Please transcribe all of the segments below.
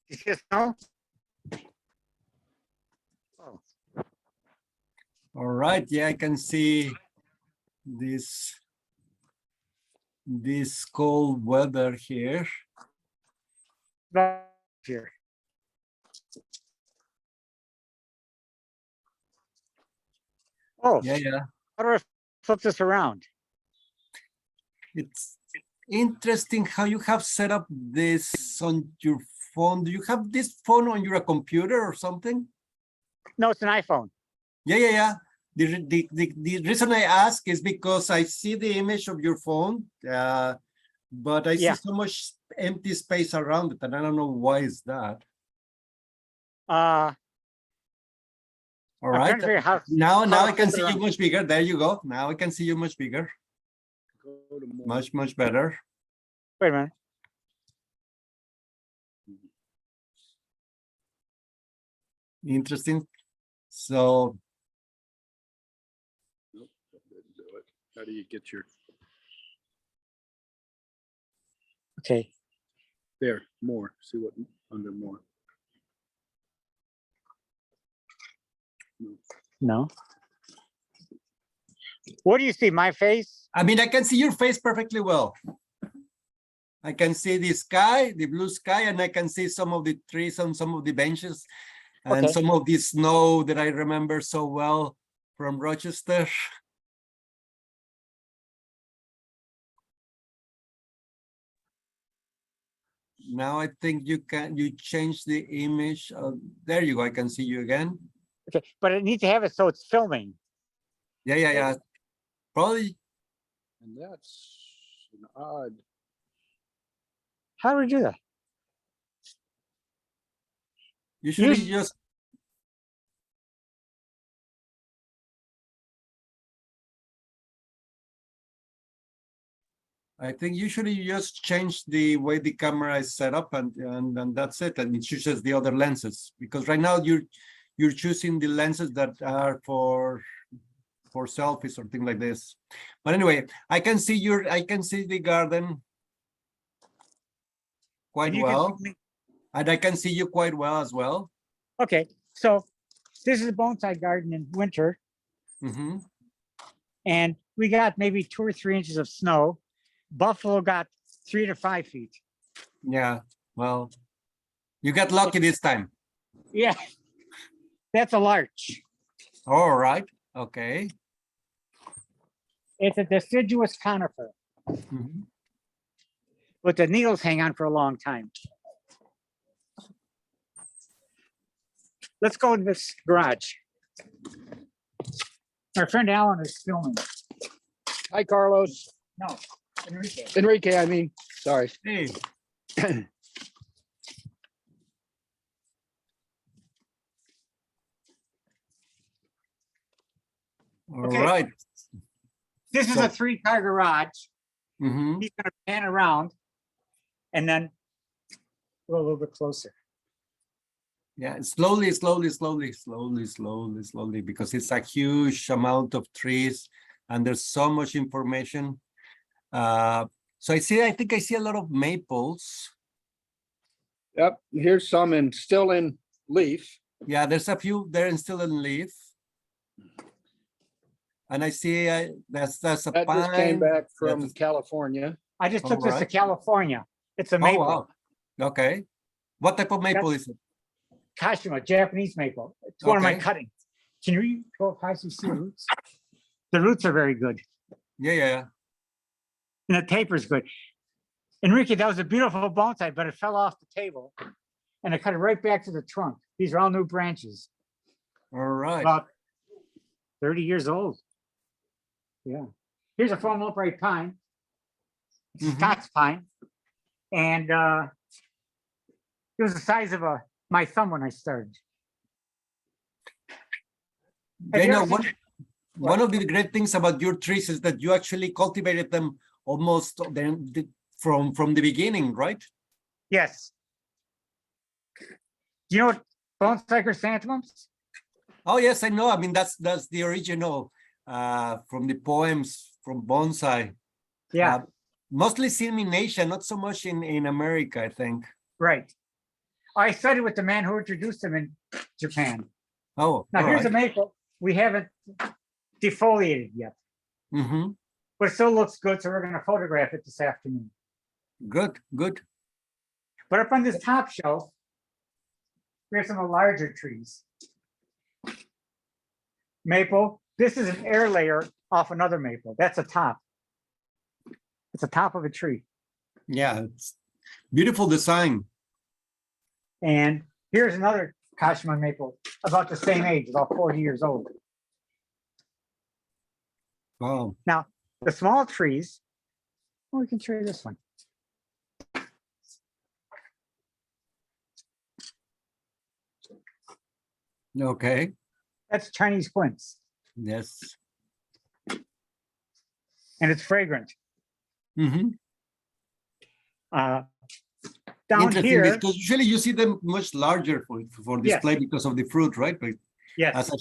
You see the snow? Oh, All right, yeah, I can see this cold weather here. right here. Oh, Yeah, yeah. how do I flip this around? It's interesting how you have set up this on your phone. Do you have this phone on your computer or something? No, it's an iPhone. Yeah, yeah, yeah. The reason I ask is because I see the image of your phone, but I see so much empty space around it, and I don't know why is that. Uh, All I'm right. trying to figure out how Now to I can flip it see you around. much bigger. There you go. Now I can see you much bigger. Go to more. Much better. Wait a minute. Interesting. So Nope, that didn't do it. How do you get your, Okay. there, more, see what, under more. No. What do you see? My face? I mean, I can see your face perfectly well. I can see the sky, the blue sky, and I can see some of the trees on some of the benches and Okay. some of the snow that I remember so well from Rochester. Now I think you change the image. There you go. I can see you again. Okay, but it needs to have it so it's filming. Yeah, yeah, yeah. Probably. And that's an odd, How do we do that? Usually Usually- just. I think usually you just change the way the camera is set up and that's it. And it chooses the other lenses because right now you're choosing the lenses that are for selfies or things like this. But anyway, I can see the garden quite And you can well. see me. And I can see you quite well as well. Okay, so this is a bonsai garden in winter, Mm-hmm. and we got maybe 2 or 3 inches of snow. Buffalo got 3 to 5 feet. Yeah, well, you got lucky this time. Yeah, that's a larch. All right. Okay. It's a deciduous conifer, Mhm. but the needles hang on for a long time. Let's go in this garage. Our friend Alan is filming. hi, Carlos, No, Enrique. Enrique, I mean, sorry. Hey. All Okay. right. This is So- a 3-car garage. Mm-hmm. He's gonna pan around and then go a little bit closer. Yeah, slowly, because it's a huge amount of trees and there's so much information. So I think I see a lot of maples. Yep, here's some still in leaf. Yeah, there's a few there and still in leaf. And I see that's a That just came pine. back from that's- California. I just took this to Alright. California. It's a Oh, maple, wow. Okay. What type of maple is it? Kashima, Japanese maple. It's one of my Okay. cuttings. Can you go up high so you see the roots? The roots are very good, Yeah, yeah. and the taper's good. Enrique, that was a beautiful bonsai, but it fell off the table, and I cut it right back to the trunk. These are all new branches, All right. about 30 years old. Yeah. Here's a formal upright pine. It's Mhm. Scots pine, and it was the size of my thumb when I started. Have You you know, ever seen- one of the great things about your trees is that you actually cultivated them almost from the beginning, right? Yes. Do you know what bonsai chrysanthemums? Oh yes, I know. I mean, that's the original from the poems from bonsai. Yeah, Mostly seen in Asia, not so much in America, I think. right. I studied with the man who introduced them in Japan. Oh, Now all here's a right. maple. We haven't defoliated yet, Mm-hmm. but it still looks good. So we're going to photograph it this afternoon. Good, good. But up on this top shelf, we have some of the larger trees. Maple. This is an air layer off another maple. That's a top. It's a top of a tree. Yeah, it's beautiful design. And here's another Kashima maple about the same age, about 40 years old. Wow. Now, the small trees, well, we can show you this one. Okay. That's Chinese quince, Yes. and it's fragrant. Mm-hmm. Down Interesting, here, because usually you see them much larger for Yes. display because of the fruit, right? But yes. as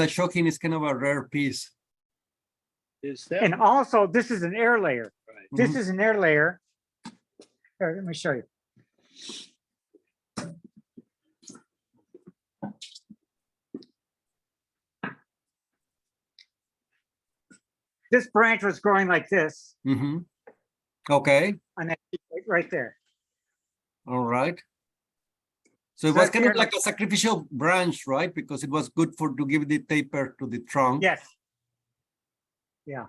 a shocking is kind of a rare piece. Is that And also, this is an air layer. right? This Mhm. is an air layer. Here, let me show you. This branch was growing like this, Mm-hmm. Okay. and that right there. All right. So it So was that's kind of here, like a sacrificial branch, right? Because it was good to give the taper to the trunk. Yes. Yeah.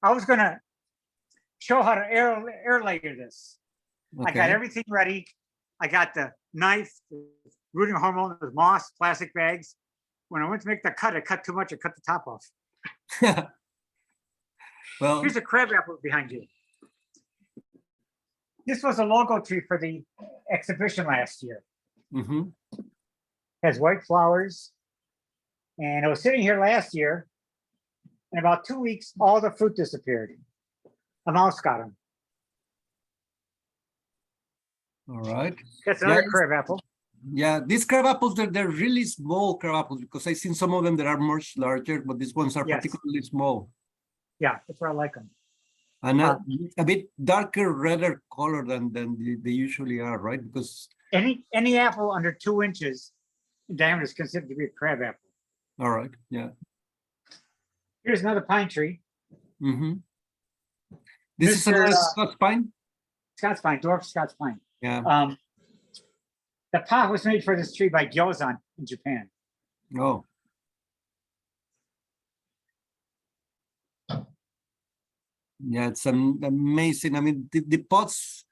I was gonna show how to air layer this. I got Okay. everything ready. I got the knife, the rooting hormone, the moss, plastic bags. When I went to make the cut, I cut too much. I cut the top off. Well, Here's a crab apple behind you. This was a logo tree for the exhibition last year. mm-hmm. Has white flowers. And it was sitting here last year. In about 2 weeks, all the fruit disappeared. A mouse got them. All right. That's another Yes. crab apple. Yeah, these crab apples, they're really small crab apples because I've seen some of them that are much larger, but these ones are Yes. particularly small. Yeah, that's where I like them. And a bit darker, redder color than they usually are, right? Because, Any apple under 2 inches in diameter is considered to be a crab apple. all right, yeah. Here's another pine tree. Mm-hmm. This is Mr. another Scots pine? Scots pine, dwarf Scots pine. Yeah. The pot was made for this tree by Gyozan in Japan. Oh. Yeah, it's amazing. I mean, the pots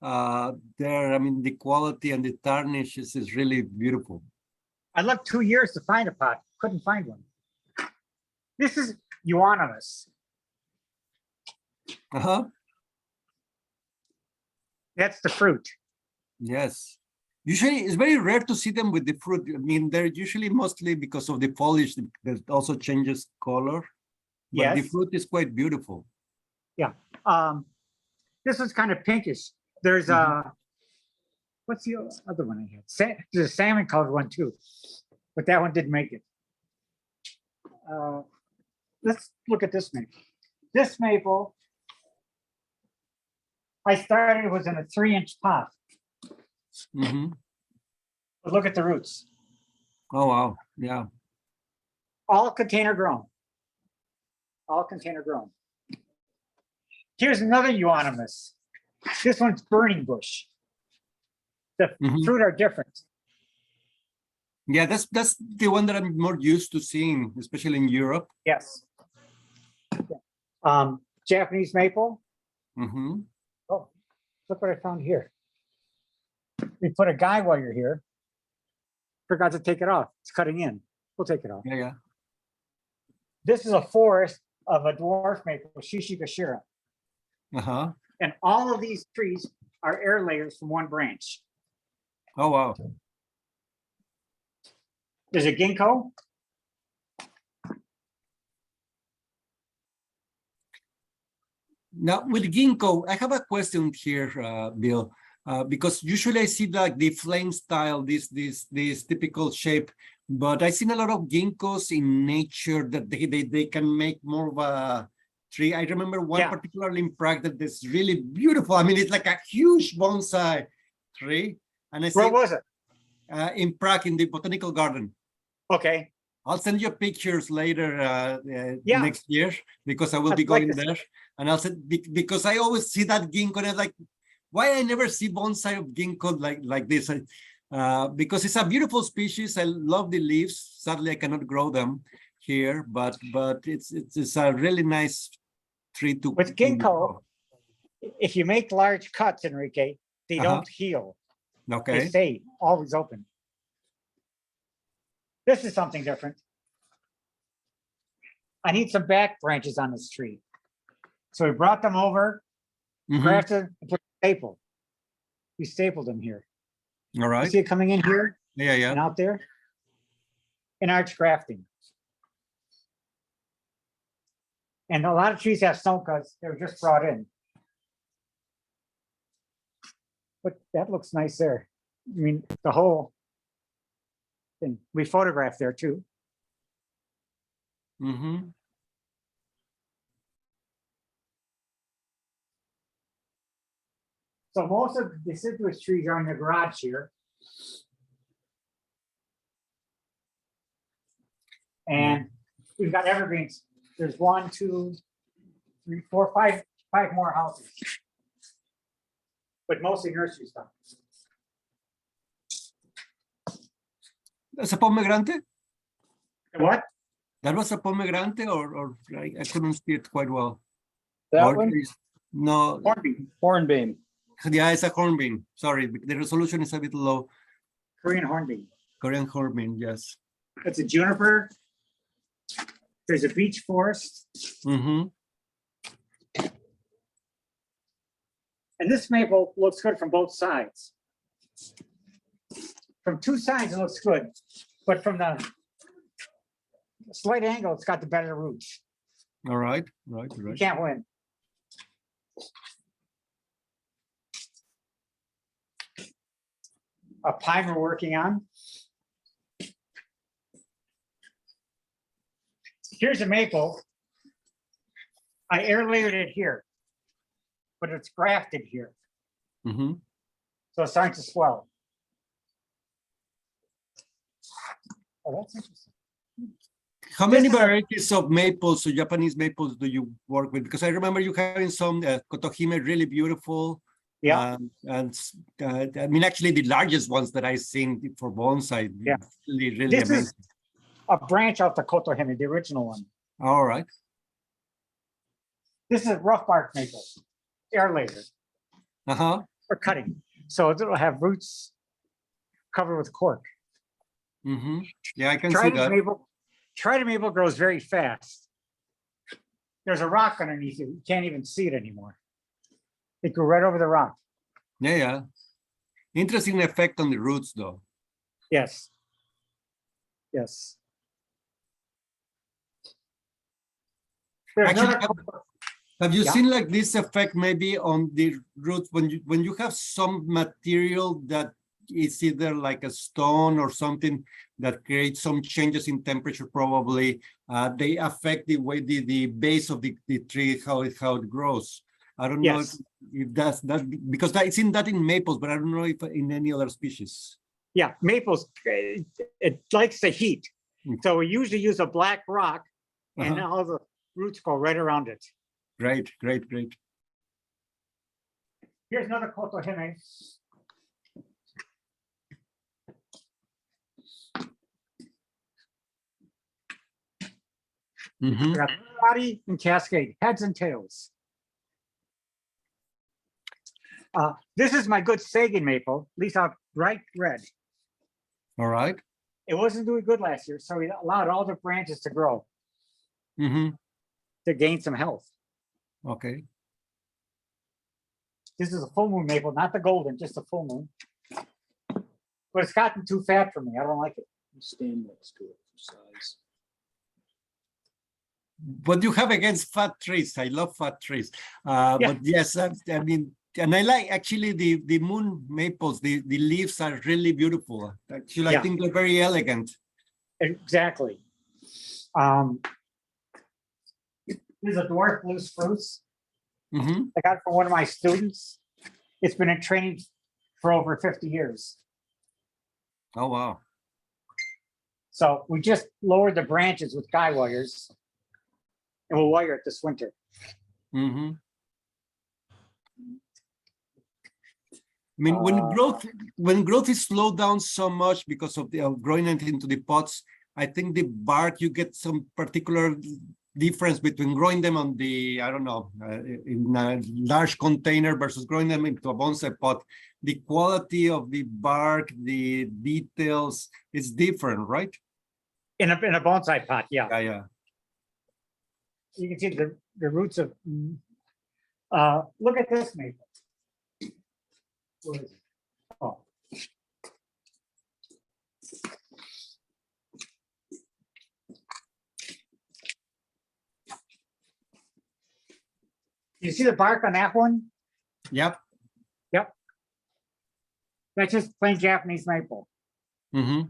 there, I mean, the quality and the tarnish is really beautiful. I looked 2 years to find a pot, couldn't find one. This is euonymus. Uh-huh. That's the fruit. Yes. Usually it's very rare to see them with the fruit. I mean, they're usually mostly because of the foliage that also changes color. But the Yes. fruit is quite beautiful. This one's kind of pinkish. There's what's the other one I had? There's a salmon colored one too, but that one didn't make it. Let's look at this maple. This maple, I started was in a 3-inch pot. Mm-hmm. But look at the roots, Oh, wow. Yeah. all container grown. All container grown. Here's another euonymus. This one's burning bush. The Mhm. fruit are different. Yeah, that's the one that I'm more used to seeing, especially in Europe. Yes. Japanese maple. Mm-hmm. Oh, look what I found here. We put a guy while you're here. Forgot to take it off. It's cutting in. We'll take it off. Yeah, yeah. This is a forest of a dwarf maple, Shishigashira. Uh-huh. And all of these trees are air layers from one branch. Oh, wow. There's a ginkgo. Now, with ginkgo, I have a question here, Bill, because usually I see like the flame style, this typical shape, but I've seen a lot of ginkgos in nature that they can make more of a tree. I remember one Yeah. particularly in Prague that is really beautiful. I mean, it's like a huge bonsai, tree, and I see Where was it? in Prague in the botanical garden. Okay, I'll send you pictures later Yeah. next year because I will be I'd like going to see there, and I'll send because I always see that ginkgo and I'm like, why I never see bonsai of ginkgo like this? Because it's a beautiful species. I love the leaves. Sadly, I cannot grow them here, but it's a really nice tree to. with ginkgo, if you make large cuts, Enrique, they Uh-huh. don't heal. They Okay. stay always open. This is something different. I need some back branches on this tree. So we brought them over, Mhm. grafted, and put a staple. We stapled them here. All You right. see it coming in here Yeah, yeah. and out there? In arch grafting. And a lot of trees have stonecuts, they were just brought in. But that looks nice there. I mean, the whole thing. We photographed there too. Mm-hmm. So most of the deciduous trees are in the garage here. And we've got evergreens. There's 1, 2, 3, 4, 5 more houses. But mostly nursery stuff. That's a pomegranate? What? That was a pomegranate, or I couldn't see it quite well. That Or one? no, Hornbeam, Hornbeam. yeah, it's a hornbeam. Sorry, the resolution is a bit low. Korean hornbeam. Korean hornbeam, yes. It's a juniper. There's a beech forest. Mm-hmm. And this maple looks good from both sides. From 2 sides, it looks good. But from the slight angle, it's got the better roots. All right, right, You right. can't win. A pine we're working on. Here's a maple. I air layered it here, but it's grafted here. Mm-hmm. So it's starting to swell. Oh, that's interesting. How many This is a- varieties of maples, so Japanese maples, do you work with? Because I remember you having some Kotohime, really beautiful. Yeah. I mean, actually, the largest ones that I've seen for bonsai, Yeah. really, really This amazing. is a branch off the Kotohime, the original one. All right. This is a rough bark maple, air layered Uh-huh. for cutting. So it'll have roots covered with cork. Mm-hmm. Yeah, I can see Trident that. maple, trident maple grows very fast. There's a rock underneath it. You can't even see it anymore. It grew right over the rock. Yeah, yeah. Interesting effect on the roots, though. Yes. Yes. There's Actually, another- have you Yeah. seen like this effect maybe on the roots when you have some material that is either like a stone or something that creates some changes in temperature, probably they affect the way the base of the tree, how it grows. I don't know Yes. if that's that, because I've seen that in maples, but I don't know if in any other species. Yeah, maples, it likes the heat. Mm. So we usually use a black rock and Uh-huh. all the roots go right around it. Great, great, great. Here's another Kotohime. Mhm. We got body and cascade, heads and tails. This is my good Sagan maple, at least out bright red. All right. It wasn't doing good last year, so we allowed all the branches to grow Mm-hmm. to gain some health. Okay. This is a full moon maple, not the golden, just a full moon. But it's gotten too fat for me. I don't like it. Stand next to it for size. What you have against fat trees? I love fat trees. But yes, I mean, and I like actually the moon maples. The leaves are really beautiful. Actually, Yeah. I think they're very elegant. Exactly. This is a dwarf loose spruce. Mm-hmm. I got it from one of my students. It's been in training for over 50 years. Oh, wow. So we just lowered the branches with guy wires, and we'll wire it this winter. Mm-hmm. I mean, when growth is slowed down so much because of the growing it into the pots, I think the bark, you get some particular difference between growing them on the, I don't know, in a large container versus growing them into a bonsai pot. The quality of the bark, the details is different, right? In a bonsai pot, yeah. Yeah, yeah. You can see the roots of. Look at this maple. Where is it? Oh. You see the bark on that one? Yep. Yep. That's just plain Japanese maple. Mm-hmm.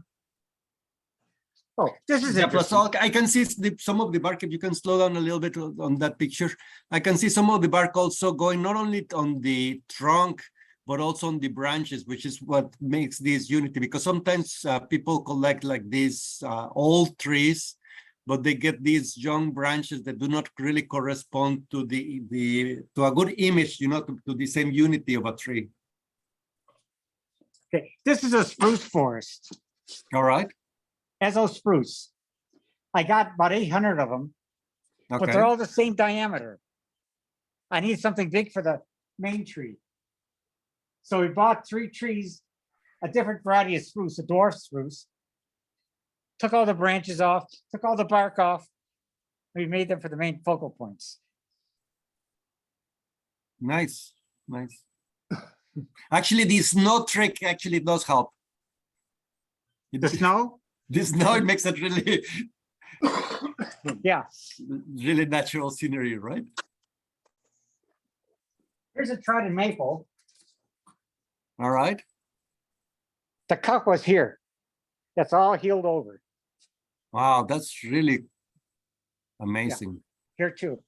Oh, this is Yeah, plus interesting. I can see some of the bark, if you can slow down a little bit on that picture. I can see some of the bark also going not only on the trunk, but also on the branches, which is what makes this unity. Because sometimes people collect like these old trees, but they get these young branches that do not really correspond to to a good image, you know, to the same unity of a tree. Okay, this is a spruce forest. All right. Ezo spruce. I got about 800 of them, but Okay. they're all the same diameter. I need something big for the main tree. So we bought 3 trees, a different variety of spruce, a dwarf spruce. Took all the branches off, took all the bark off. We made them for the main focal points. Nice, nice. Actually, the snow trick actually does help. The snow? The snow, it makes it really, Yeah. really natural scenery, right? Here's a trident maple. All right. The cup was here. That's all healed over. Wow, that's really amazing. Here too.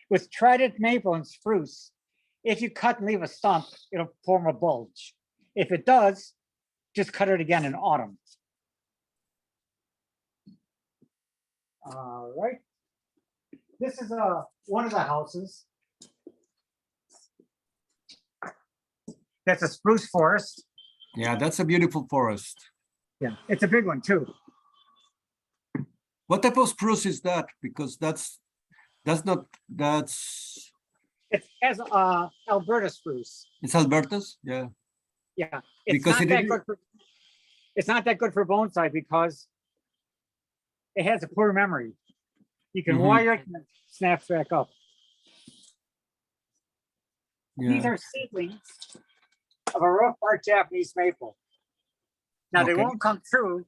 With trident maple and spruce, if you cut and leave a stump, it'll form a bulge. If it does, just cut it again in autumn. All right. This is one of the houses. That's a spruce forest. Yeah, that's a beautiful forest. Yeah, it's a big one too. What type of spruce is that? Because that's It's Alberta spruce. it's Alberta's, yeah. Yeah, it's Because not it that is- good for. It's not that good for bonsai because it has a poor memory. You can Mhm. wire it and it snaps back up. These Yeah. are seedlings of a rough bark Japanese maple. Now they Okay. won't come true,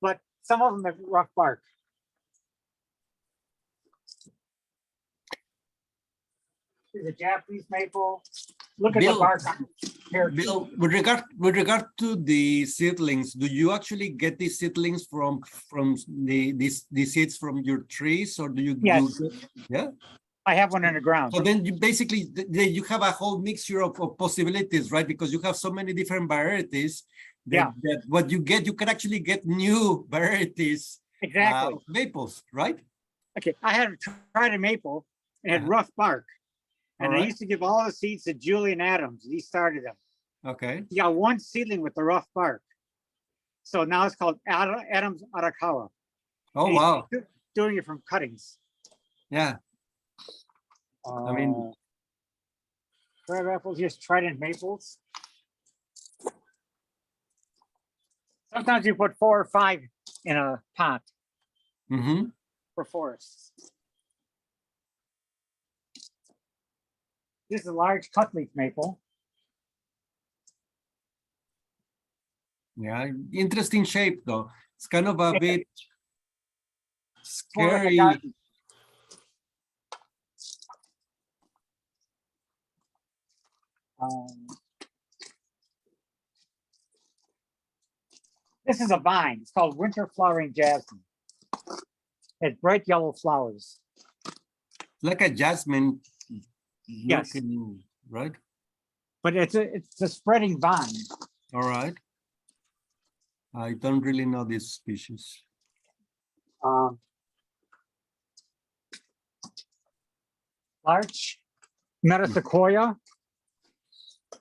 but some of them have rough bark. Here's a Japanese maple. Look at Bill, the bark on it. Here, Bill, with regard to the seedlings, do you actually get these seedlings from the seeds from your trees, or do you? Yes. Yeah. I have one in the ground. So then you basically you have a whole mixture of possibilities, right? Because you have so many different varieties that what you get, you can actually get new varieties Exactly. of maples, right? Okay, I had tried a maple and had rough bark. And I Alright. used to give all the seeds to Julian Adams. He started them. Okay. He got one seedling with the rough bark. So now it's called Adams Arakawa. Oh, And he's wow. doing it from cuttings. Yeah. I mean- crab apples, just trident maples. Sometimes you put 4 or 5 in a pot Mm-hmm. for forests. This is a large cutleaf maple. Yeah. Interesting shape, though. It's kind of a bit More like a scary. garden. This is a vine. It's called winter flowering jasmine. It has bright yellow flowers. Like a jasmine. Yes. Looking, right? but it's a spreading vine. All right. I don't really know this species. Larch, metasequoia.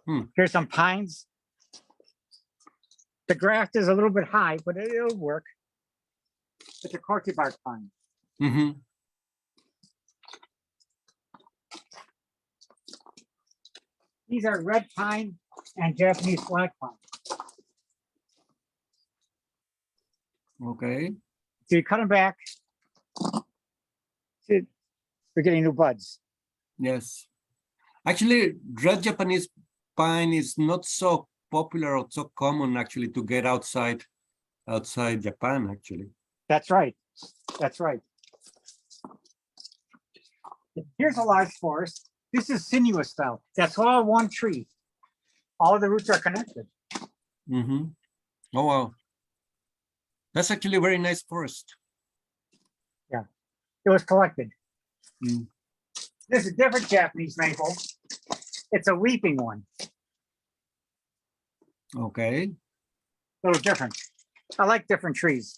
Hmm. Here's some pines. The graft is a little bit high, but it'll work. It's a corky bark pine. Mm-hmm. These are red pine and Japanese black pine. Okay. So you cut them back. See, we're getting new buds. Yes. Actually, red Japanese pine is not so popular or so common actually to get outside Japan, actually. That's right. That's right. Here's a large forest. This is sinuous style. That's all one tree. All of the roots are connected. Mm-hmm. Oh, wow. That's actually a very nice forest. It was collected. Mm. This is a different Japanese maple. It's a weeping one. Okay. A little different. I like different trees.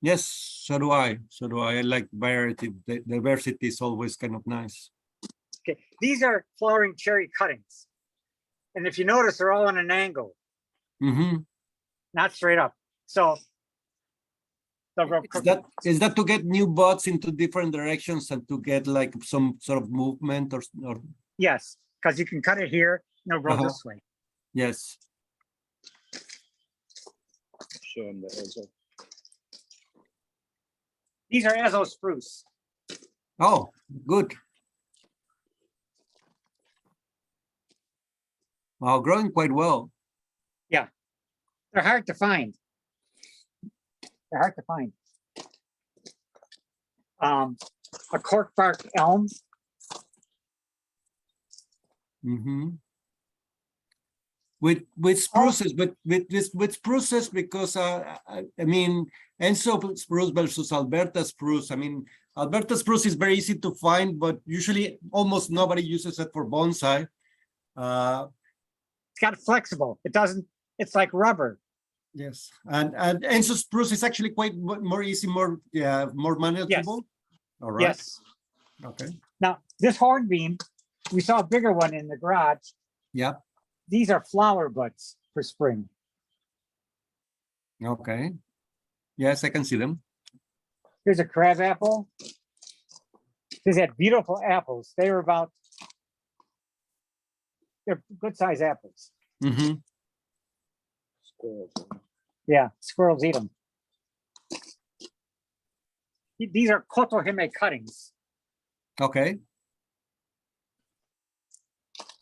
Yes, so do I. So do I. I like variety. The diversity is always kind of nice. Okay, these are flowering cherry cuttings. And if you notice, they're all on an angle, Mm-hmm. not straight up. So they'll grow Is that to get new buds into different directions and to get like some sort of movement or yes, because you can cut it here and it'll grow this way. yes. Show them the Ezo. These are Ezo spruce. Oh, good. Wow, growing quite well. They're hard to find. They're hard to find. A cork bark elm. Mm-hmm. With spruces, with spruces, because I mean, Enso spruce versus Alberta spruce. I mean, Alberta spruce is very easy to find, but usually almost nobody uses it for bonsai. It's got flexible. It doesn't. It's like rubber. Yes, and Enso spruce is actually quite more easy, more manageable. All right. Yes. Okay. Now this hornbeam, we saw a bigger one in the garage. Yeah. These are flower buds for spring. Okay. Yes, I can see them. Here's a crab apple. These had beautiful apples. They were about, they're good size apples. Mm-hmm. Squirrels. Yeah, squirrels eat them. These are kotohime cuttings. Okay.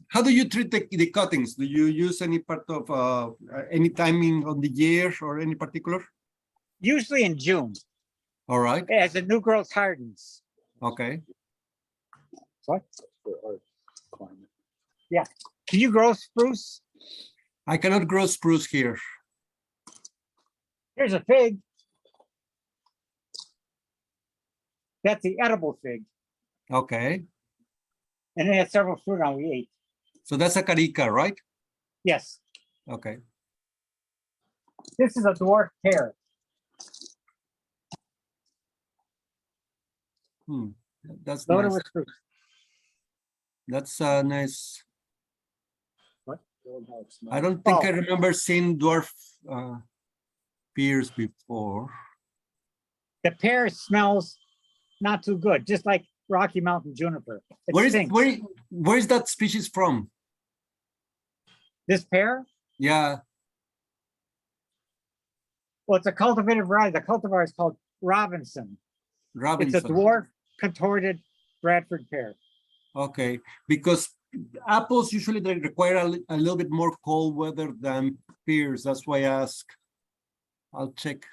How do you treat the cuttings? Do you use any part of any timing on the year or any particular? Usually in June, All right. as the new growth hardens. Okay. What? For our climate. Can you grow spruce? I cannot grow spruce here. Here's a fig. That's the edible fig. Okay. And it had several fruit on we ate. So that's a carica, right? Yes. Okay. This is a dwarf pear. That's Loaded nice. with fruit. That's nice. Show 'em how it smells. I don't think I Oh. remember seeing dwarf pears before. The pear smells not too good, just like Rocky Mountain juniper. It stinks. Where is that species from? This pear, Yeah. well, it's a cultivated variety. The cultivar is called Robinson. Robinson. It's a dwarf contorted Bradford pear. Okay, because apples usually they require a little bit more cold weather than pears. That's why I ask. I'll check.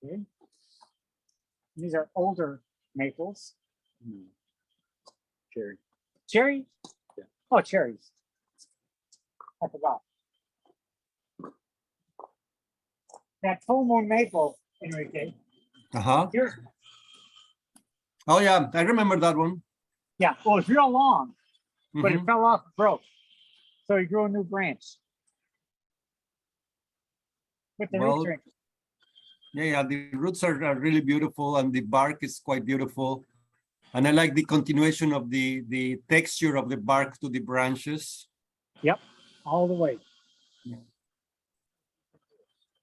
Okay. These are older maples. No. Cherry. Cherry? Yeah. Oh, cherries. I forgot. That full moon maple, Enrique. Uh-huh. Here's, Oh yeah, I remember that one. yeah, well, it's real long, but Mhm. it fell off, and broke. So he grew a new branch. With the Well, roots are- Yeah, the roots are really beautiful and the bark is quite beautiful. And I like the continuation of the texture of the bark to the branches. Yep, all the way. Yeah.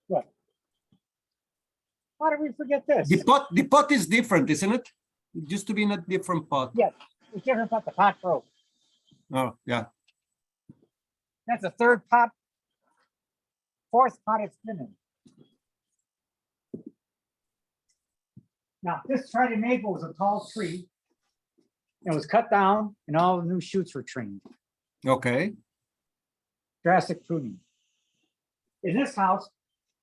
What? How did we forget this? The pot is different, isn't it? It used to be in a different pot. Yes, it's different, but the pot broke. Oh, yeah. That's the third pot, fourth pot it's been in. Now, this Friday maple was a tall tree. It was cut down and all the new shoots were trimmed. Okay. Drastic pruning. In this house,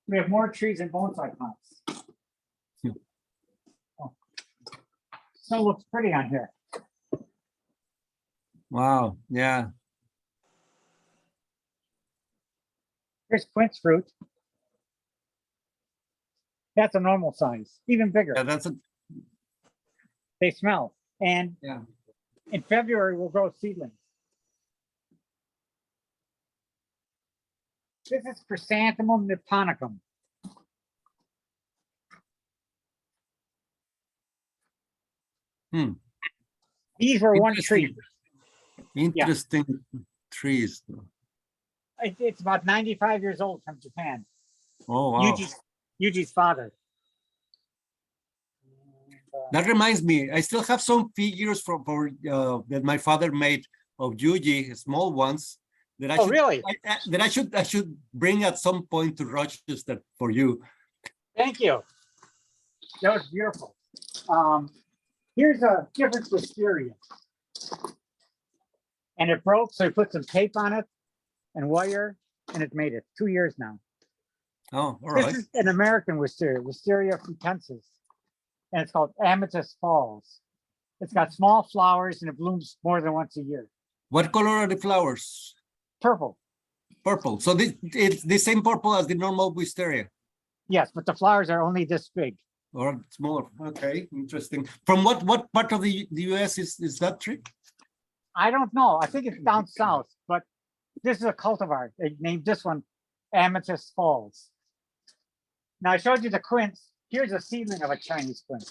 we have more trees and bonsai pots. Hmm. Oh. So it looks pretty on here. Wow. Yeah. Here's quince fruit. That's a normal size, even bigger. Yeah, that's a They smell. And yeah. in February, we'll grow seedlings. This is Chrysanthemum nipponicum. Hmm. These were one tree. Interesting trees. It's about 95 years old from Japan. Oh, wow. Yuji's father. That reminds me, I still have some figures that my father made of Yuji, small ones. That I Oh, should, really? I should bring at some point to Rochester for you. Thank you. That was beautiful. Here's a different wisteria. And it broke, so I put some tape on it and wire, and it made it 2 years now. Oh, all This right. is an American wisteria, Wisteria frutensis, and it's called Amethyst Falls. It's got small flowers and it blooms more than once a year. What color are the flowers? Purple, Purple. So it's the same purple as the normal wisteria, yes, but the flowers are only this big. or smaller. Okay, interesting. From what part of the US is that tree? I don't know. I think it's down south, but this is a cultivar. They named this one Amethyst Falls. Now I showed you the quince. Here's a seedling of a Chinese quince.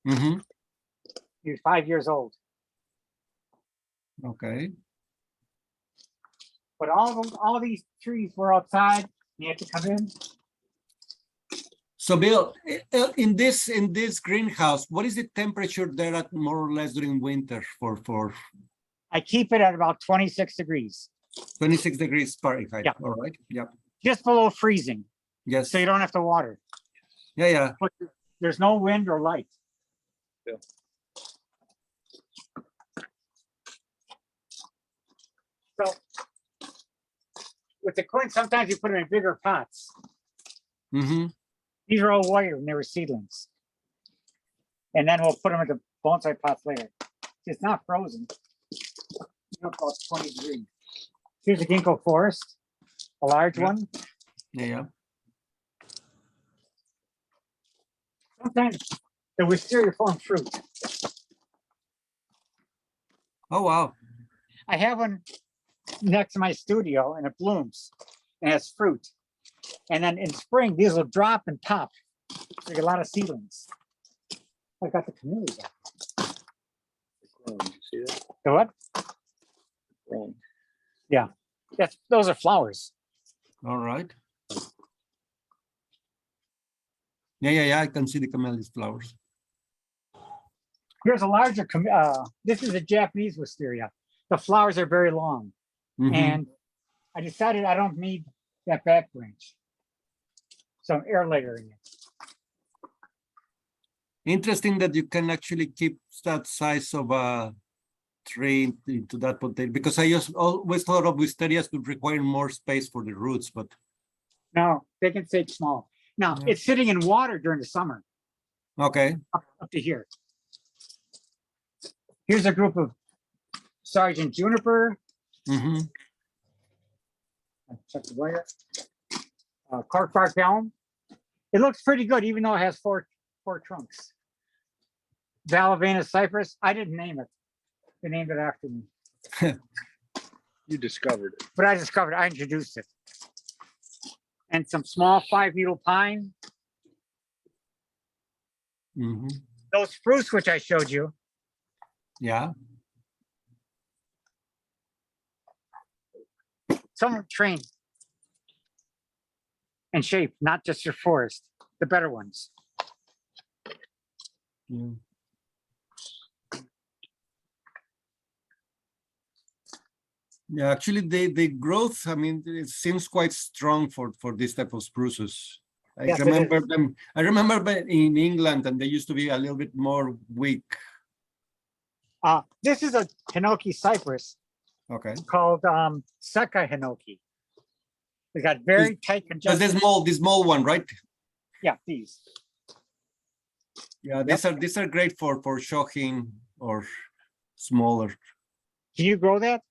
Mm-hmm. He's 5 years old. Okay. But all these trees were outside. You had to come in. So Bill, in this greenhouse, what is the temperature there at more or less during winter for I keep it at about 26 degrees, 26 degrees Fahrenheit? Yeah. All right. Yeah. just below freezing, Yes. so you don't have to water. Yeah. Yeah. But there's no wind or light. Yeah. So with the quince, sometimes you put them in bigger pots. Mm-hmm. These are all wire when they were seedlings. And then we'll put them into bonsai pots later. It's not frozen. It's about 20 degrees. Here's a ginkgo forest, a large Yeah. one. Yeah. Sometimes the wisteria form fruit. Oh wow. I have one next to my studio and it blooms and has fruit. And then in spring, these will drop and pop. Like a lot of seedlings. I got the camellia. Growing, you see that? The what? Growing. Those are flowers. All right. Yeah. I can see the camellia's flowers. Here's a larger, this is a Japanese wisteria. The flowers are very long. Mhm. And I decided I don't need that back branch. So I'm air layering it. Interesting that you can actually keep that size of a tree into that potato, because I just always thought of wisterias would require more space for the roots, but No, they can stay small. Now, Yeah. it's sitting in water during the summer, okay. up to here. Here's a group of Sergeant Juniper. Mm-hmm. Check the wire. Cork bark elm. It looks pretty good, even though it has four trunks. Valavanis cypress. I didn't name it. They named it after me. You discovered it. but I discovered, I introduced it. And some small 5-needle pine, Mhm. those spruce, which I showed you, Yeah. some are trained and shaped, not just your forest, the better ones. Yeah. Yeah, actually, the growth, I mean, it seems quite strong for this type of spruces. Yes, it remember is. them. I remember in England, and they used to be a little bit more weak. This is a Hinoki cypress Okay. called Sekai Hinoki. They got very tight Just conjunction. the small one, right? Yeah, these. Yeah, these are great for shocking or smaller. Can you grow that?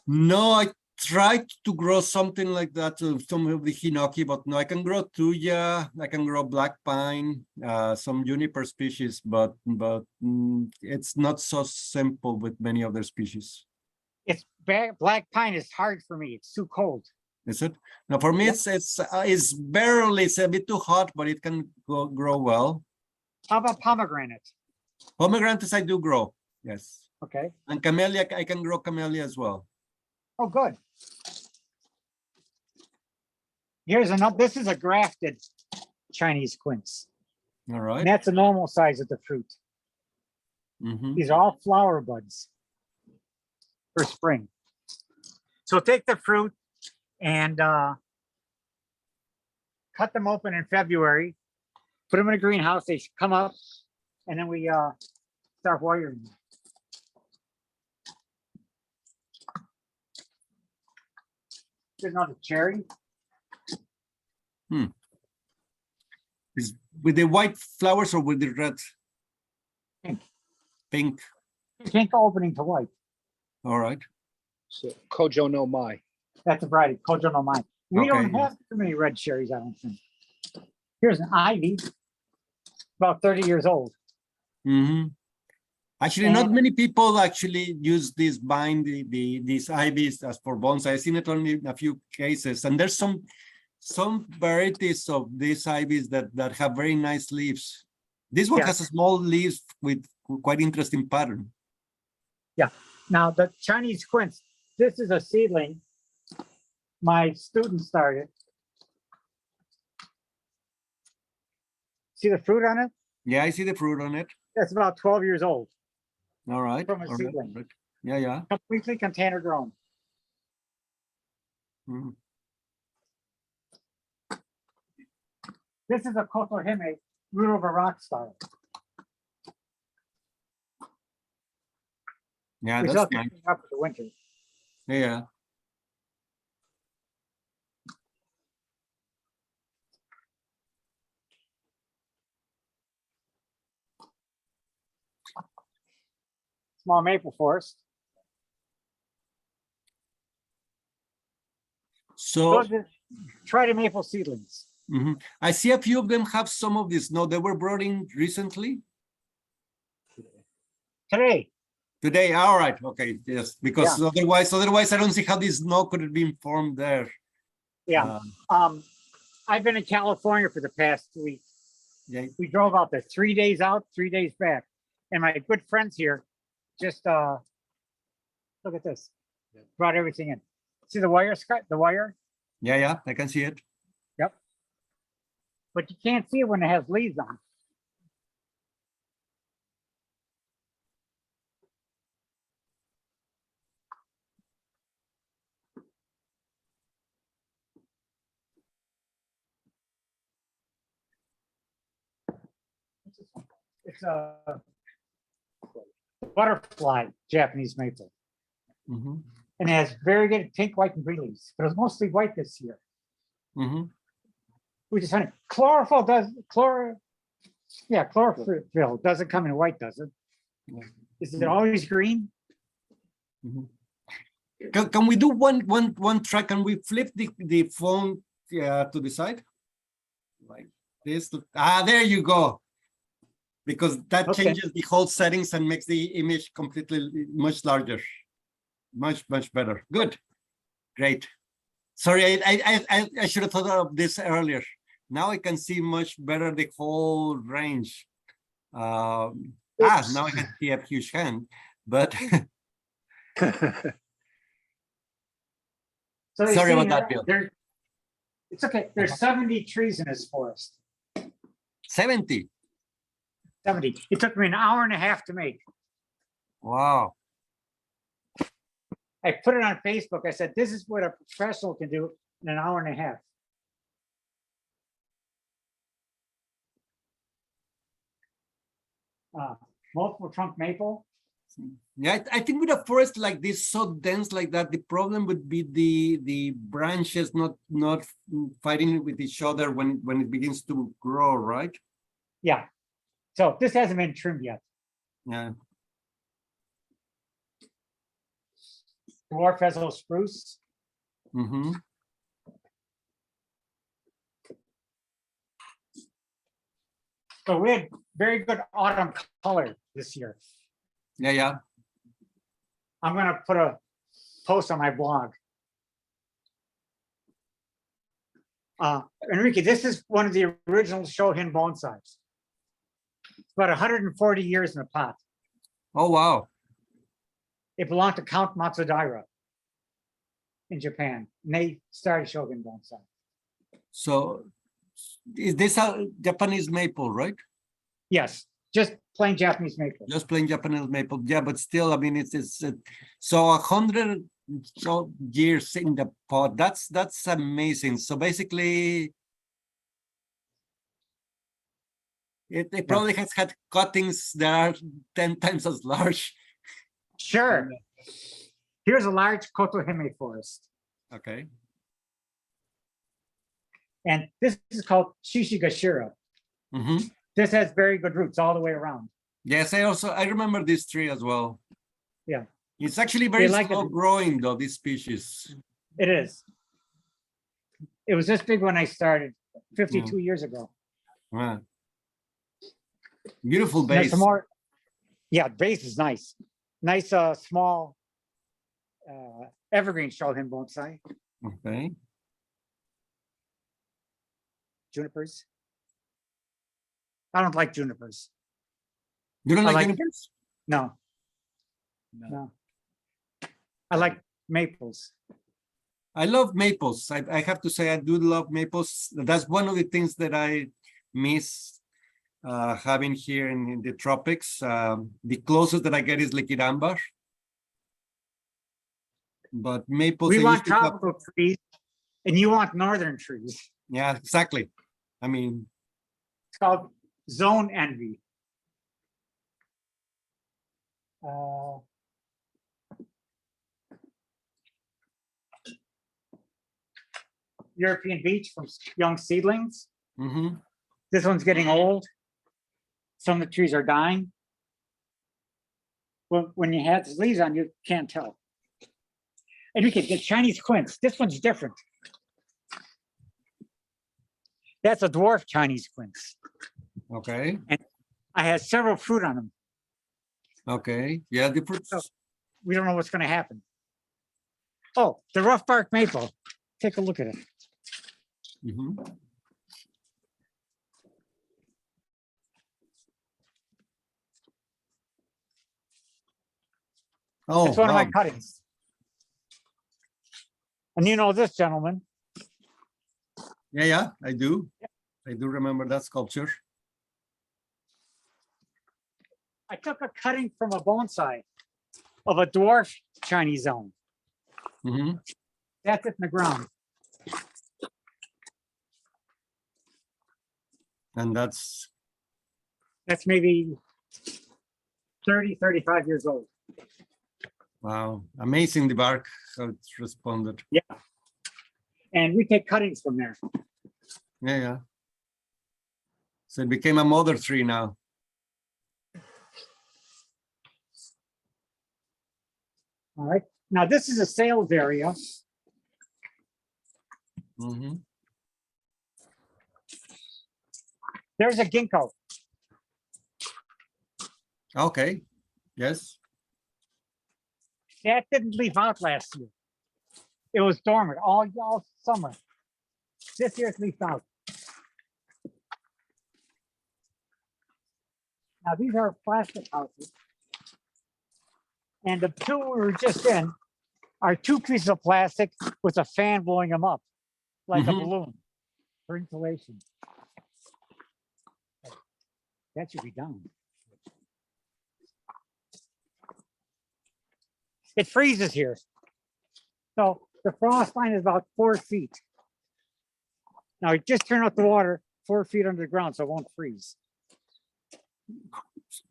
No, I tried to grow something like that, some of the hinoki, but no, I can grow tuya, I can grow black pine, some juniper species, but it's not so simple with many other species. It's bad. Black pine is hard for me. It's too cold. Is it? Now for me, Yep. it's barely, it's a bit too hot, but it can grow well. How about pomegranate? Pomegranates I do grow, yes, Okay. and camellia I can grow camellia as well. Oh, good. Here's another. This is a grafted Chinese quince. All right. And that's the normal size of the fruit. Mhm. These are all flower buds for spring. So take the fruit and cut them open in February, put them in a greenhouse, they come up, and then we start wiring them. There's another cherry. Is with the white flowers or with the red? Pink. Pink. Pink opening to white. All right. So Kojo no Mai. That's a variety, Kojo no Mai. We don't Okay. have too many red cherries, I don't think. Here's an ivy, about 30 years old. Mm-hmm. Actually, not And- many people actually use this these ivies as for bonsai. I've seen it only in a few cases, and there's some varieties of these ivies that have very nice leaves. This one Yeah. has a small leaves with quite interesting pattern. Now, the Chinese quince, this is a seedling my student started. See the fruit on it? Yeah, I see the fruit on it. That's about 12 years old, All right. From a all right, seedling. right. Yeah, yeah. completely container grown. Mhm. This is a kotohime, root of a rock style. Yeah, We that's still have to nice. clean up for the winter. Yeah. Small maple forest. So Those are try to maple seedlings. mhm. I see a few of them have some of this. No, they were brought in recently. Today, Today, all right, okay, yes, because otherwise I don't see how this snow could have been formed there. yeah. I've been in California for the past week. Yeah. We drove out there 3 days out, 3 days back. And my good friends here just look at this. Brought everything in. See the wire, Scott? The wire? Yeah, I can see it. Yep. But you can't see it when it has leaves on. It's a butterfly Japanese maple. Mhm, And it has very good pink, white, and green leaves. But it was mostly white this year. mhm. Which is funny. Chlorophyll chlorophyll doesn't come in white, does it? Yeah. Is it always green? Mhm. Can we do one track? Can we flip the phone to the side? Like this. There you go. Because that Okay. changes the whole settings and makes the image completely much larger. much better. Good, great. Sorry, I should have thought of this earlier. Now I can see much better the whole range. Now I can see a huge hand, but So you sorry see about that, here, Bill. it's okay. There's 70 trees in this forest. 70. 70. It took me an hour and a half to make. Wow. I put it on Facebook. I said, this is what a professional can do in an hour and a half. Multiple trunk maple. Yeah, I think with a forest like this, so dense like that, the problem would be the branches not fighting with each other when it begins to grow, right? Yeah. So this hasn't been trimmed yet. Yeah. Dwarf Hazel spruce. Mm-hmm. So we had very good autumn color this year. Yeah, yeah. I'm going to put a post on my blog. Enrique, this is one of the original Shohin bonsais. It's about 140 years in the pot. Oh, wow. It belonged to Count Matsudaira in Japan. And they started Shogun bonsai. So is this a Japanese maple, right? Yes, just plain Japanese maple. Just plain Japanese maple. Yeah, but still, I mean, it's so 100 years in the pot. That's amazing. So basically, it probably has had cuttings that are 10 times as large. Sure. Here's a large Kotohime forest. Okay. And this is called Shishigashira. Mm-hmm. This has very good roots all the way around. Yes, I remember this tree as well. Yeah. It's actually very like slow it. growing though, this species. It is. It was this big when I started 52 years ago. Wow. Beautiful There's base. some more. Yeah, base is nice. Nice small evergreen Shohin bonsai. Okay. Junipers. I don't like junipers. You don't I like like- junipers? No. No. I like maples. I love maples. I have to say I do love maples. That's one of the things that I miss having here in the tropics. The closest that I get is Liquidambar. But maples. We I want used to have- tropical trees and you want northern trees. Yeah, exactly. I mean, It's called zone envy. European beech from young seedlings. mhm. This one's getting old. Some of the trees are dying. Well, when you have the leaves on, you can't tell. And you can get Chinese quince. This one's different. That's a dwarf Chinese quince. Okay. I had several fruit on them. Okay. Yeah, the fruits. So- We don't know what's going to happen. Oh, the rough bark maple. Take a look at it. Mhm. Oh, It's one of my wow. cuttings. And you know this gentleman. Yeah, yeah, I do. I do remember that sculpture. I took a cutting from a bonsai of a dwarf Chinese elm. Mhm. That's it in the ground. And that's That's maybe 30, 35 years old. wow, amazing the bark how it's responded. And we take cuttings from there. Yeah, yeah. So it became a mother tree now. All right. Now this is a sales area. Mhm. There's a ginkgo. Okay. Yes. That didn't leaf out last year. It was dormant all summer. This year's leafed out. Now, these are plastic houses. And the two we were just in are two pieces of plastic with a fan blowing them up like a Mhm. balloon for insulation. That should be done. It freezes here. So the frost line is about 4 feet. Now, I just turn out the water 4 feet underground, so it won't freeze.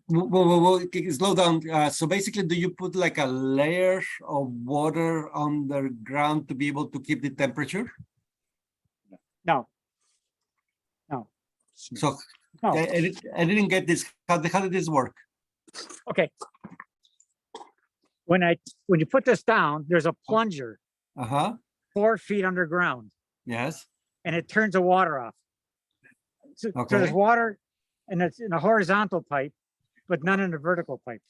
Slow down. So basically, do you put like a layer of water underground to be able to keep the temperature? No. No. So No. I didn't get this. How did this work? Okay. When you put this down, there's a plunger Uh-huh. 4 feet underground, Yes. and it turns the water off. So there's Okay. water, and it's in a horizontal pipe, but none in the vertical pipe.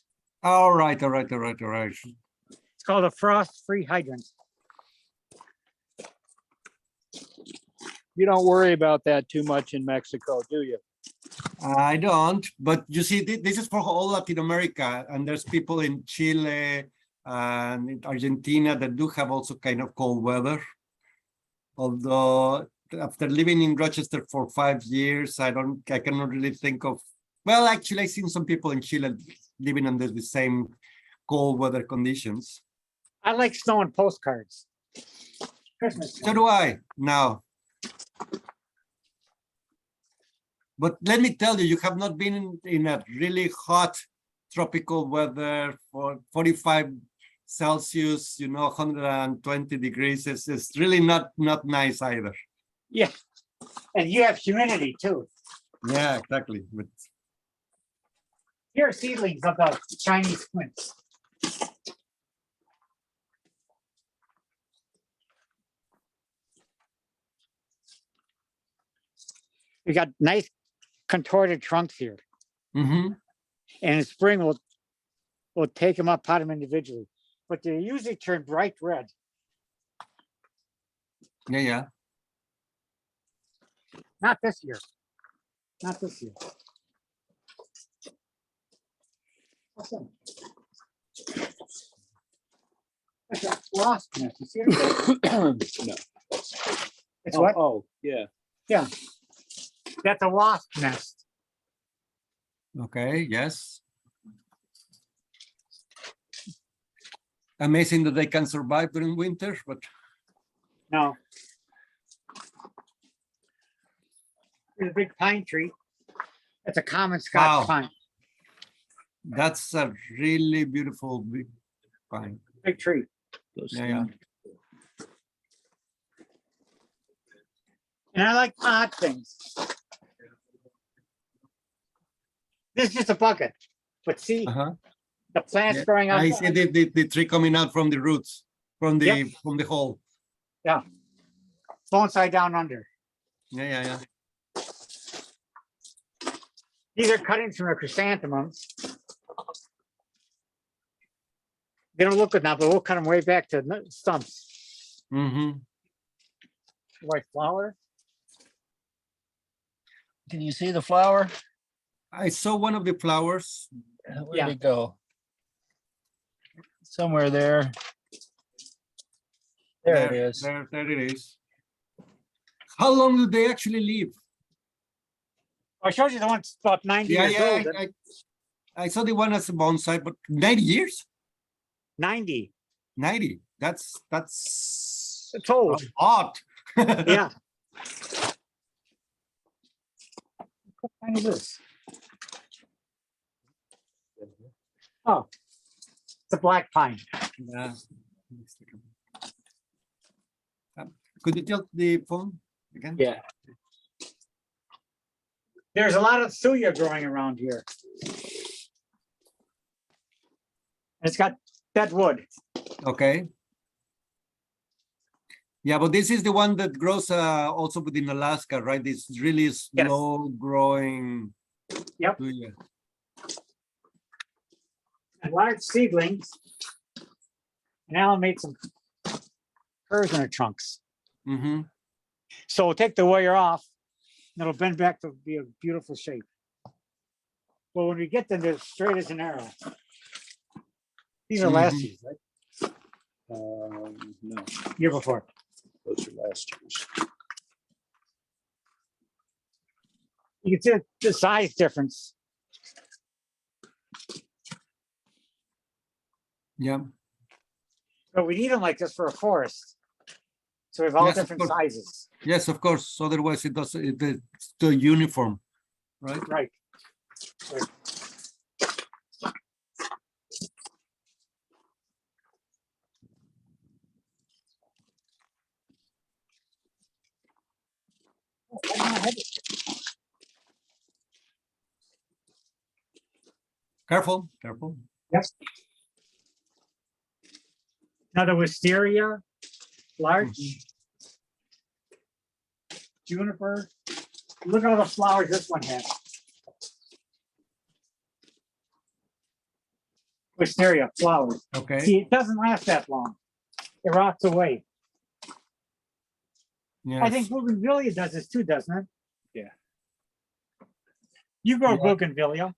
All right. It's called a frost-free hydrant. You don't worry about that too much in Mexico, do you? I don't, but you see, this is for all Latin America, and there's people in Chile and in Argentina that do have also kind of cold weather. Although after living in Rochester for 5 years, I cannot really think of, well, actually I've seen some people in Chile living under the same cold weather conditions. I like snow and postcards. Christmas. So do I now. But let me tell you, you have not been in a really hot tropical weather for 45 Celsius, 120 degrees. It's really not nice either. Yeah, and you have humidity too. Yeah, exactly. But Here are seedlings of the Chinese quince. We got nice contorted trunks here, mhm. and in spring we'll take them up, pot them individually, but they usually turn bright red. Yeah. Not this year. Not this year. What's that? That's a wasp nest. You see it? No. It's what? Oh, yeah. Yeah. That's a wasp nest. Okay, yes. Amazing that they can survive during winter, but No. There's a big pine tree. It's a common Scotch Wow. pine. that's a really beautiful big pine. Big tree. Yeah. And I like odd things. This is just a bucket, but see Uh-huh. the plants Yeah, growing out. I see the tree coming out from the roots, from the hole. Bonsai down under. Yeah. These are cuttings from the chrysanthemums. They don't look good now, but we'll cut them way back to stumps. Mm-hmm. White flower. Can you see the flower? I saw one of the flowers. Where'd it go? Somewhere there. There it is. There it is. How long do they actually live? I showed you the one that's about 90 years old. I saw the one as a bonsai, but 90 years? 90. 90. That's It's old. a lot. Yeah. What kind is this? Oh, it's a black pine. Yeah. Could you tilt the phone again? Yeah. There's a lot of suya growing around here. It's got dead wood. Okay. Yeah, but this is the one that grows also within Alaska, right? This really slow growing. Yep. Yeah. And large seedlings And Alan made some curves in her trunks. Mm-hmm. So we'll take the wire off and it'll bend back to be a beautiful shape. Well, when we get them, they're straight as an arrow. These are last Mhm. year's, right? No, Year before. those are last year's. You can see the size difference. Yeah. But we need them like this for a forest. So we have all Yes, of different course. sizes. Yes, of course. Otherwise, it does. It's still uniform, right? Right. Careful, careful. Yes. Another wisteria, larch, juniper. Look at all the flowers this one has. Wisteria, flowers. Okay. See, it doesn't last that long. It rots away. Yes. I think bougainvillea does this too, doesn't it? Yeah. You grow Yeah. bougainvillea.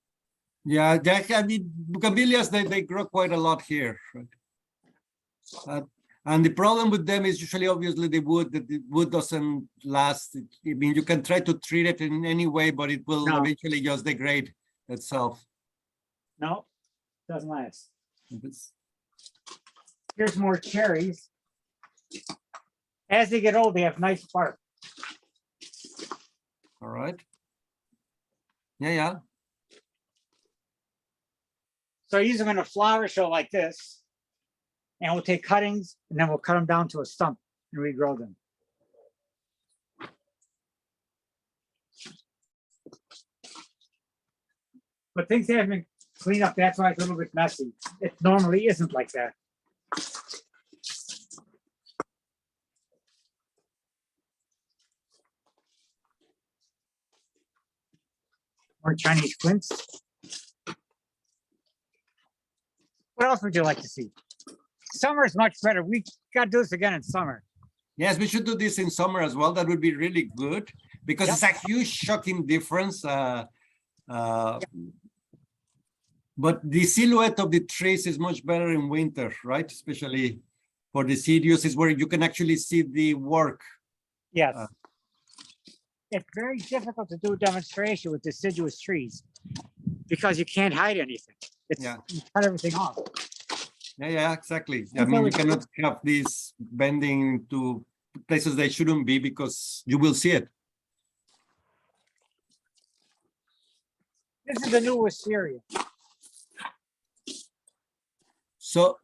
Yeah, I mean, bougainvilleas, they grow quite a lot here, right? And the problem with them is usually, obviously, the wood doesn't last. I mean, you can try to treat it in any way, but it will No. eventually just degrade itself. No, doesn't last. It's- Here's more cherries. As they get old, they have nice bark. All right. Yeah, yeah. So I use them in a flower show like this. And we'll take cuttings and then we'll cut them down to a stump and regrow them. But things haven't been cleaned up. That's why it's a little bit messy. It normally isn't like that. More Chinese quince. What else would you like to see? Summer is much better. We got to do this again in summer. Yes, we should do this in summer as well. That would be really good because Yep. it's a huge shocking difference. But the silhouette of the trees is much better in winter, right? Especially for the deciduous is where you can actually see the work. Yes. Uh. It's very difficult to do a demonstration with deciduous trees because you can't hide anything. It's, Yeah. you cut everything off. Yeah, exactly. I That's mean, how you it cannot have this bending to places they shouldn't be because you will see it. This is the new wisteria. So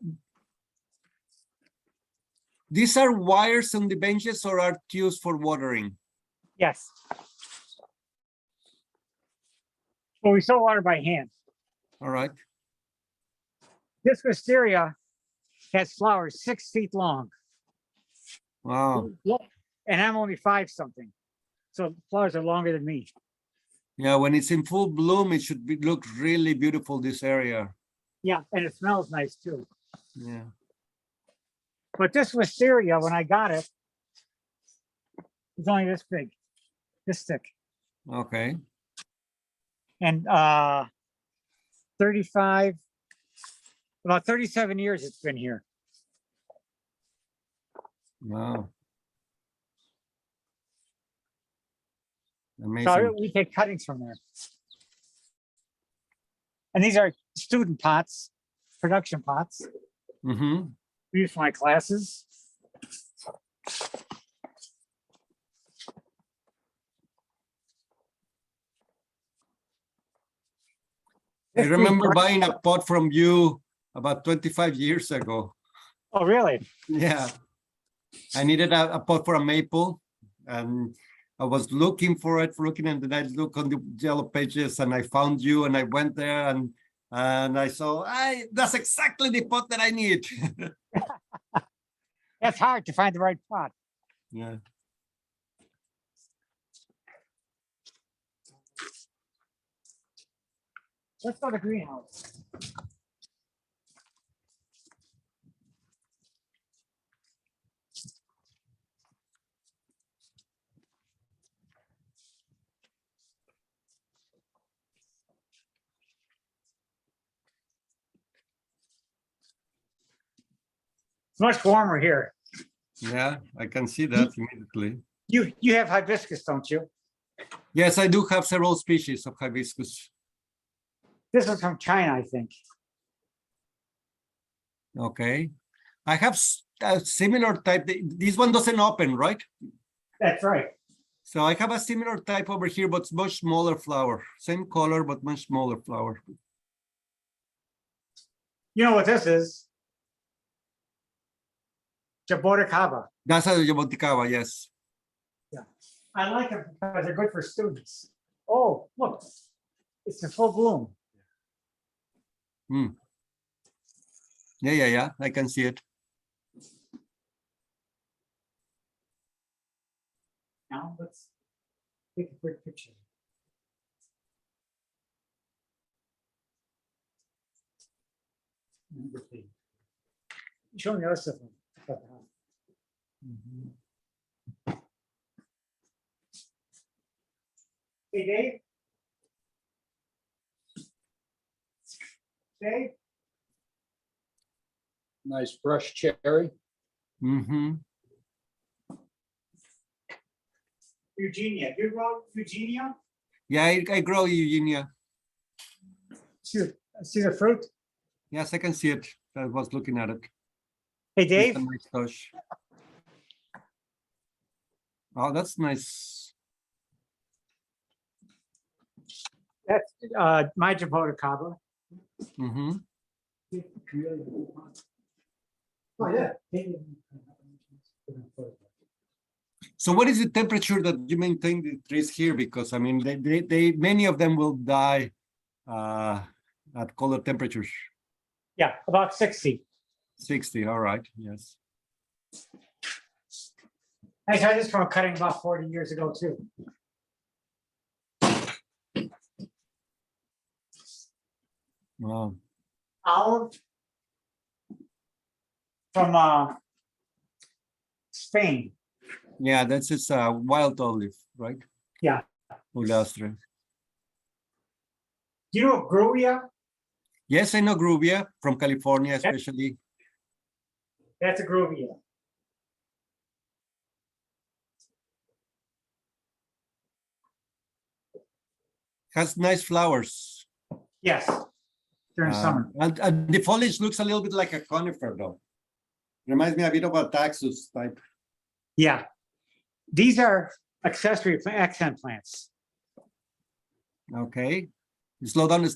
these are wires on the benches or are used for watering? Yes. Well, we still water by hand. All right. This wisteria has flowers 6 feet long. Wow. And I'm only 5 something. So the flowers are longer than me. Yeah, when it's in full bloom, it should look really beautiful, this area. Yeah, and it smells nice too. Yeah. But this wisteria, when I got it, it's only this big, this thick. Okay. And 35, about 37 years it's been here. Wow. So Amazing. we take cuttings from there. And these are student pots, production pots. Mm-hmm. We use for my classes. I remember buying a pot from you about 25 years ago. Oh, really? Yeah. I needed a pot for a maple and I was looking for it, and then I looked on the yellow pages and I found you and I went there and I saw, that's exactly the pot that I need. That's hard to find the right pot. Yeah. Let's go to greenhouse. much warmer here. Yeah, I can see that immediately. You have hibiscus, don't you? Yes, I do have several species of hibiscus. This is from China, I think. Okay. I have a similar type. This one doesn't open, right? That's right. So I have a similar type over here, but it's much smaller flower. Same color, but much smaller flower. You know what this is? Jaboticaba. That's a Jaboticaba, yes. I like them because they're good for students. Oh, look, it's in full bloom. Yeah. I can see it. Now let's take a quick picture. Show me the other stuff. Hey, Dave. Dave, Nice brush cherry. Eugenia. You wrote Eugenia? Yeah, I grow Eugenia. See the fruit? Yes, I can see it. I was looking at it. Hey, It's Dave. a nice touch. Oh, that's nice. That's my Jaboticaba. Oh, yeah. So what is the temperature that you maintain the trees here? Because I mean, they many of them will die at colder temperatures. Yeah, about 60. 60, all right, yes. I tried this from a cutting about 40 years ago, too. Wow. Olive from Spain. Yeah, that's just a wild olive, right? Yeah. Ulastre. Do you know Gruvia? Yes, I know Gruvia from California, especially. That's a Gruvia. Has nice flowers. Yes, during summer. And the foliage looks a little bit like a conifer, though. Reminds me a bit of a taxus type. Yeah. These are accessory accent plants. Okay. Slow down.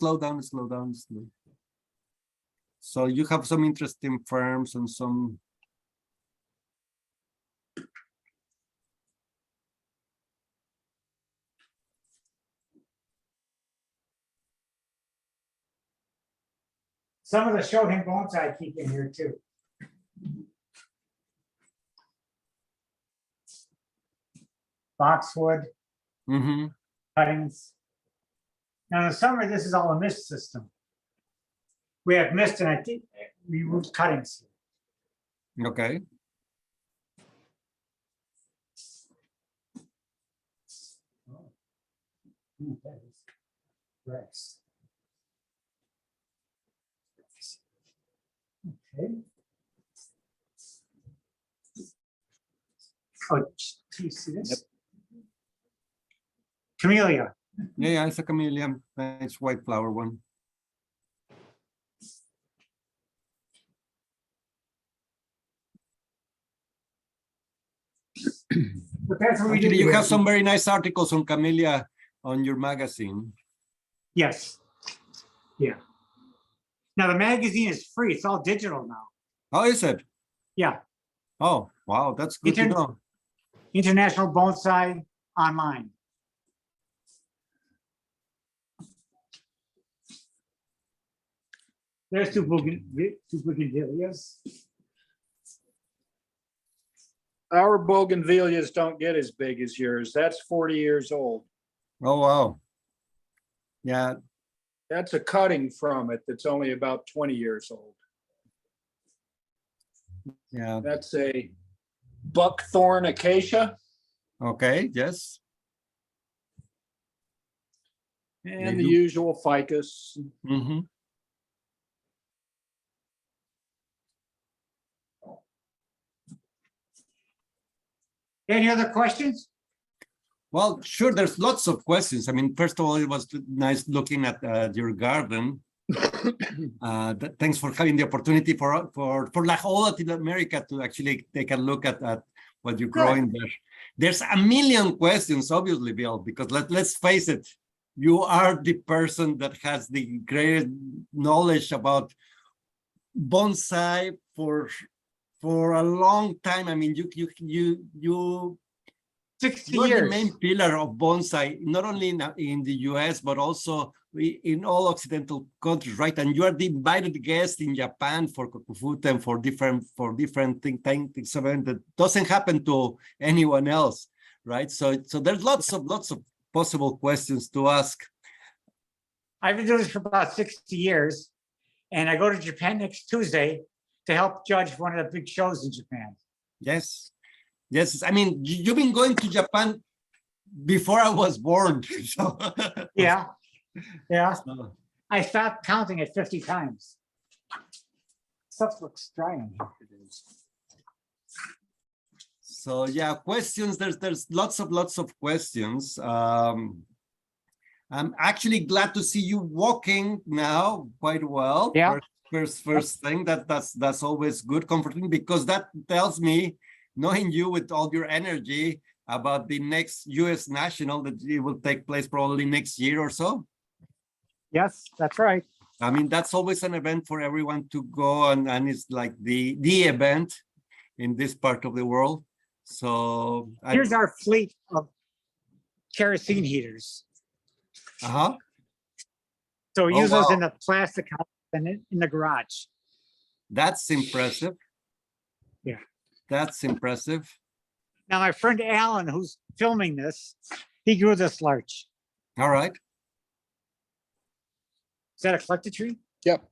So you have some interesting ferns and some. Some of the Shohin bonsai I keep in here too. Boxwood, cuttings. Now in the summer, this is all a mist system. We have mist and I think we moved cuttings. Okay. Rex. Okay. Oh, do you see this? Yep. Camellia. Yeah, it's a camellia. Nice white flower one. But that's what we do. Actually, you have some very nice articles on camellia on your magazine. Yes. Yeah. Now the magazine is free. It's all digital now. How is it? Yeah. Oh, wow, that's good to know. International Bonsai Online. There's two bougainvilleas. Our bougainvilleas don't get as big as yours. That's 40 years old. Oh, wow. Yeah. That's a cutting from it that's only about 20 years old. Yeah. That's a buckthorn acacia. Okay, yes. And the usual ficus. Any other questions? Well, sure, there's lots of questions. I mean, first of all, it was nice looking at your garden. Thanks for having the opportunity for like whole Latin America to actually take a look at what you're growing there. There's a million questions, obviously, Bill, because let's face it, you are the person that has the greatest knowledge about bonsai for a long time. I mean, you 60 you're years. the main pillar of bonsai, not only in the US, but also in all Occidental countries, right? And you are the invited guest in Japan for Kokufuten and for different things that doesn't happen to anyone else, right? So there's lots of possible questions to ask. I've been doing this for about 60 years, and I go to Japan next Tuesday to help judge one of the big shows in Japan. Yes. Yes, I mean, you've been going to Japan before I was born. So. Yeah, yeah. So, I stopped counting at 50 times. Stuff looks dry in here. so yeah, questions. There's lots of questions. I'm actually glad to see you walking now quite well. Yeah. First thing that's always good, comforting, because that tells me, knowing you with all your energy, about the next US National that it will take place probably next year or so. Yes, that's right. I mean, that's always an event for everyone to go, and it's like the event in this part of the world. So Here's our fleet of kerosene heaters. uh-huh. So we Oh, use those in wow. the plastic house and in the garage. That's impressive. Yeah. That's impressive. Now, my friend Alan, who's filming this, he grew this larch. All right. Is that a collected tree? Yep.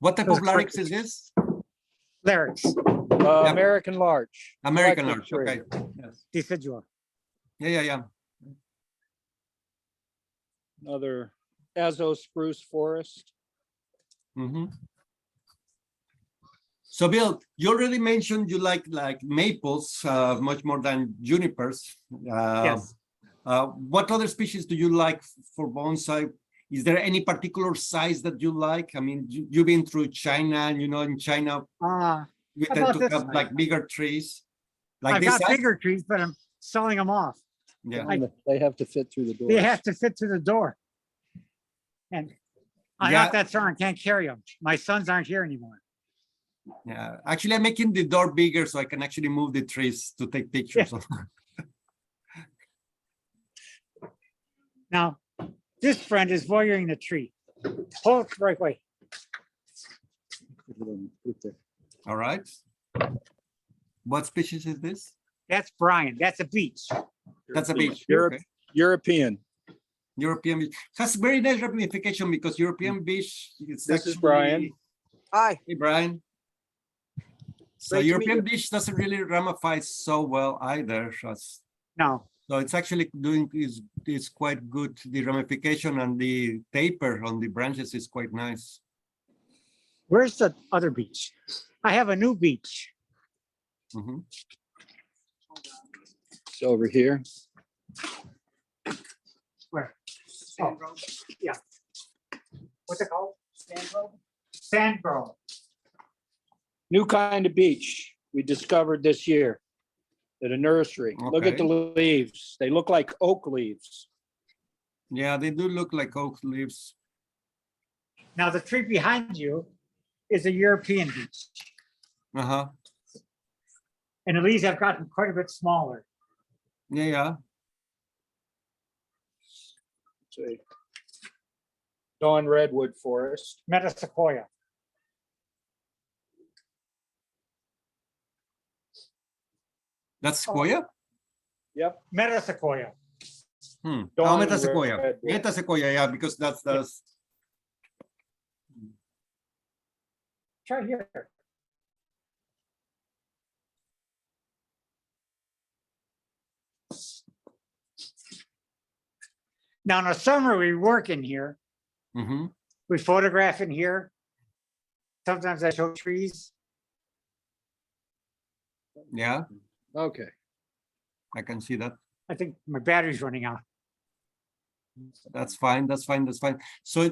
What type Those of larynx cartridges. is this? Larynx, American larch. American Collected larch. tree. Okay. Yes. deciduous. Yeah. Another Azo spruce forest. Mm-hmm. So, Bill, you already mentioned you like maples much more than junipers. Yes. What other species do you like for bonsai? Is there any particular size that you like? I mean, you've been through China, and in China, we tend about to this have size? like bigger trees. Like I've this got size? bigger trees, but I'm selling them off. Yeah. They have to fit through the door. They have to fit through the door. And I'm Yeah. not that strong, I can't carry them. My sons aren't here anymore. Yeah, actually, I'm making the door bigger so I can actually move the trees to take pictures. Now, this friend is voyeuring the tree. Hold it the right way. All right. What species is this? That's Brian. That's a beech. That's a beech. Europe- Okay. European. European beech has very nice ramification because European beech. It's This is actually- Brian. Hi. Hey, Brian. So Great to meet European you. beech doesn't really ramify so well either. No, So it's actually is quite good. The ramification and the taper on the branches is quite nice. where's the other beech? I have a new beech. Mhm. It's over here. Where? Oh, yeah. What's it called? Sandgrove? Sandgrove. New kind of beech we discovered this year at a nursery. Look at the leaves. They look like oak leaves. Yeah, they do look like oak leaves. Now, the tree behind you is a European beech, Uh-huh. and the leaves have gotten quite a bit smaller. Yeah. It's a Dawn redwood forest. Metasequoia. That's sequoia? Yep. Metasequoia. Oh, Dawn metasequoia. redwood. Metasequoia, yeah, because that's Try here. Now, in the summer, we work in here. Mhm. We photograph in here. Sometimes I show trees. Yeah. Okay. I can see that. I think my battery's running out. That's fine. That's fine. That's fine. So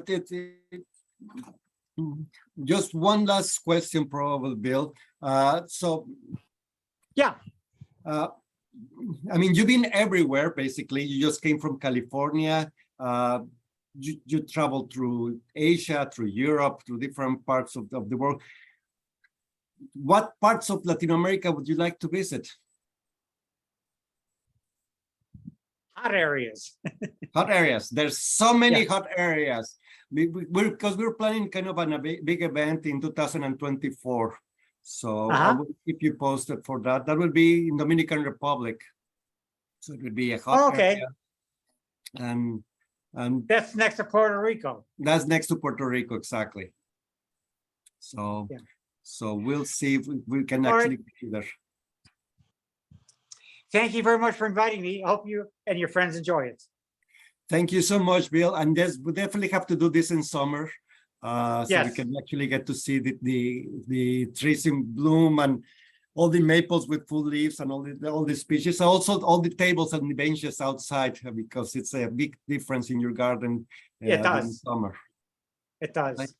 just one last question, probably, Bill. Yeah. I mean, you've been everywhere, basically. You just came from California. You traveled through Asia, through Europe, through different parts of the world. What parts of Latin America would you like to visit? Hot areas. Hot areas. There's so many Yeah. hot areas. Because we're planning kind of a big event in 2024. So I will keep you posted for that. That will be in Dominican Republic. So it will be a hot Okay. area. And That's next to Puerto Rico. that's next to Puerto Rico, exactly. So, Yeah. so we'll see if we can All right. actually be there. Thank you very much for inviting me. I hope you and your friends enjoy it. Thank you so much, Bill. And yes, we definitely have to do this in summer. So we Yes. can actually get to see the trees in bloom and all the maples with full leaves and all the species. Also, all the tables and the benches outside, because it's a big difference in your garden It in does. summer. It does. Thank-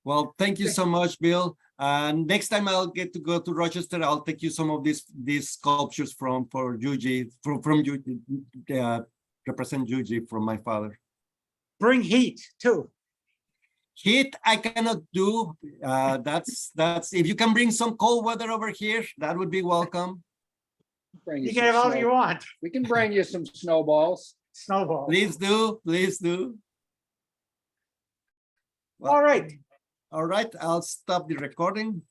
Well, thank you so much, Bill. And next time I'll get to go to Rochester, I'll take you some of these sculptures from Yuji, from Yuji, represent Yuji from my father. Bring heat too. Heat I cannot do. That's if you can bring some cold weather over here, that would be welcome. Bring You some can have all snow- you want. We can bring you some snowballs. Snowball. Please do, please do. Well, All right. all right, I'll stop the recording.